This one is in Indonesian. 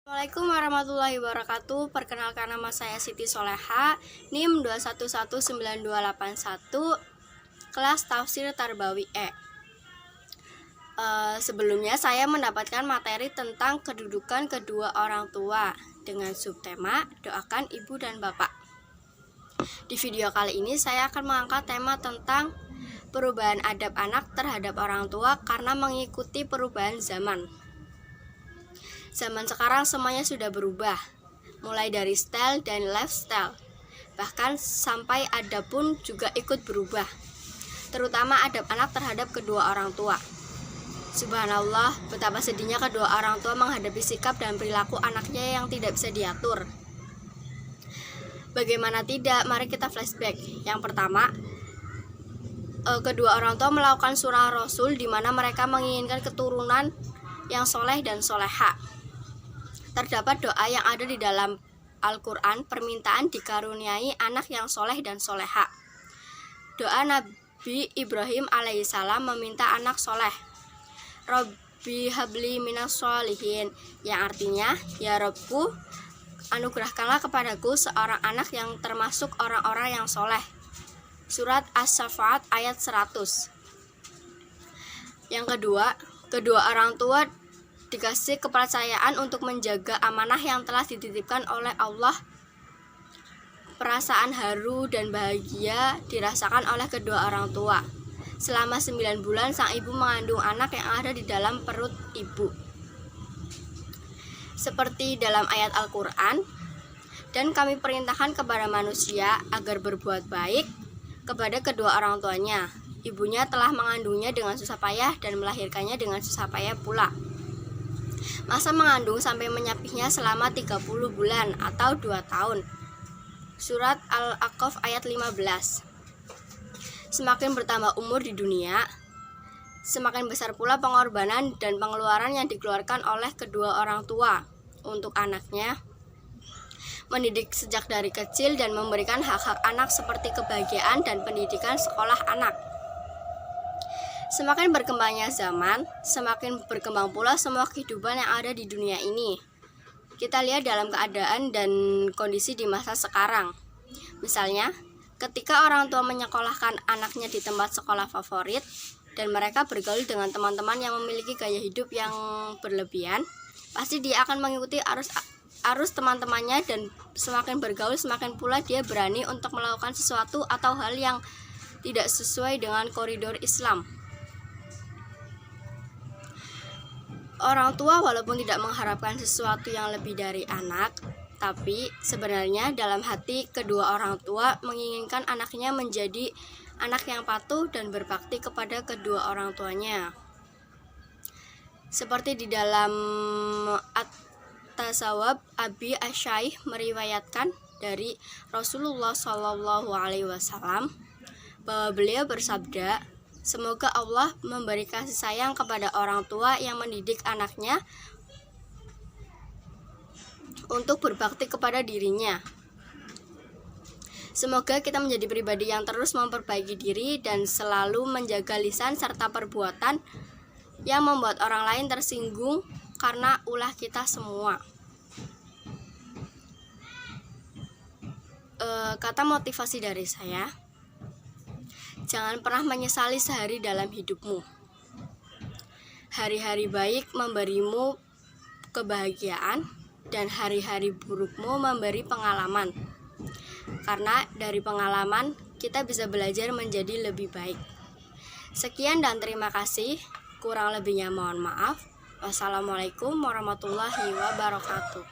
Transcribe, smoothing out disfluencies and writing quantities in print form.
Assalamualaikum warahmatullahi wabarakatuh. Perkenalkan, nama saya Siti Soleha, NIM 2119281, kelas Tafsir Tarbawi E. Sebelumnya saya mendapatkan materi tentang kedudukan kedua orang tua dengan subtema doakan ibu dan bapak. Di video kali ini saya akan mengangkat tema tentang perubahan adab anak terhadap orang tua karena mengikuti perubahan zaman. Zaman sekarang semuanya sudah berubah, mulai dari style dan lifestyle, bahkan sampai adab pun juga ikut berubah, terutama adab anak terhadap kedua orang tua. Subhanallah, betapa sedihnya kedua orang tua menghadapi sikap dan perilaku anaknya yang tidak bisa diatur. Bagaimana tidak, mari kita flashback. Yang pertama, kedua orang tua melakukan surah Rasul di mana mereka menginginkan keturunan yang soleh dan soleha. Terdapat doa yang ada di dalam Al-Quran, permintaan dikaruniai anak yang soleh dan soleha. Doa Nabi Ibrahim alaihissalam meminta anak soleh, Robbi habli minas sholihin, yang artinya, ya Robku, anugerahkanlah kepadaku seorang anak yang termasuk orang-orang yang soleh. Surat As-Saffat ayat 100. Yang kedua, kedua orang tua dikasih kepercayaan untuk menjaga amanah yang telah dititipkan oleh Allah. Perasaan haru dan bahagia dirasakan oleh kedua orang tua. Selama 9 bulan sang ibu mengandung anak yang ada di dalam perut ibu. Seperti dalam ayat Al-Quran, dan kami perintahkan kepada manusia agar berbuat baik kepada kedua orang tuanya. Ibunya telah mengandungnya dengan susah payah dan melahirkannya dengan susah payah pula. Masa mengandung sampai menyapihnya selama 30 bulan atau 2 tahun. Surat Al-Aqaf ayat 15. Semakin bertambah umur di dunia, semakin besar pula pengorbanan dan pengeluaran yang dikeluarkan oleh kedua orang tua untuk anaknya. Mendidik sejak dari kecil dan memberikan hak-hak anak seperti kebahagiaan dan pendidikan sekolah anak. Semakin berkembangnya zaman, semakin berkembang pula semua kehidupan yang ada di dunia ini. Kita lihat dalam keadaan dan kondisi di masa sekarang. Misalnya, ketika orang tua menyekolahkan anaknya di tempat sekolah favorit dan mereka bergaul dengan teman-teman yang memiliki gaya hidup yang berlebihan, pasti dia akan mengikuti arus teman-temannya, dan semakin bergaul semakin pula dia berani untuk melakukan sesuatu atau hal yang tidak sesuai dengan koridor Islam. Orang tua walaupun tidak mengharapkan sesuatu yang lebih dari anak, tapi sebenarnya dalam hati kedua orang tua menginginkan anaknya menjadi anak yang patuh dan berbakti kepada kedua orang tuanya. Seperti di dalam At-Tasawwuf, Abi Asyaih meriwayatkan dari Rasulullah SAW bahwa beliau bersabda, semoga Allah memberi kasih sayang kepada orang tua yang mendidik anaknya untuk berbakti kepada dirinya. Semoga kita menjadi pribadi yang terus memperbaiki diri dan selalu menjaga lisan serta perbuatan yang membuat orang lain tersinggung karena ulah kita semua. Kata motivasi dari saya, jangan pernah menyesali sehari dalam hidupmu. Hari-hari baik memberimu kebahagiaan dan hari-hari burukmu memberi pengalaman. Karena dari pengalaman kita bisa belajar menjadi lebih baik. Sekian dan terima kasih. Kurang lebihnya mohon maaf. Wassalamualaikum warahmatullahi wabarakatuh.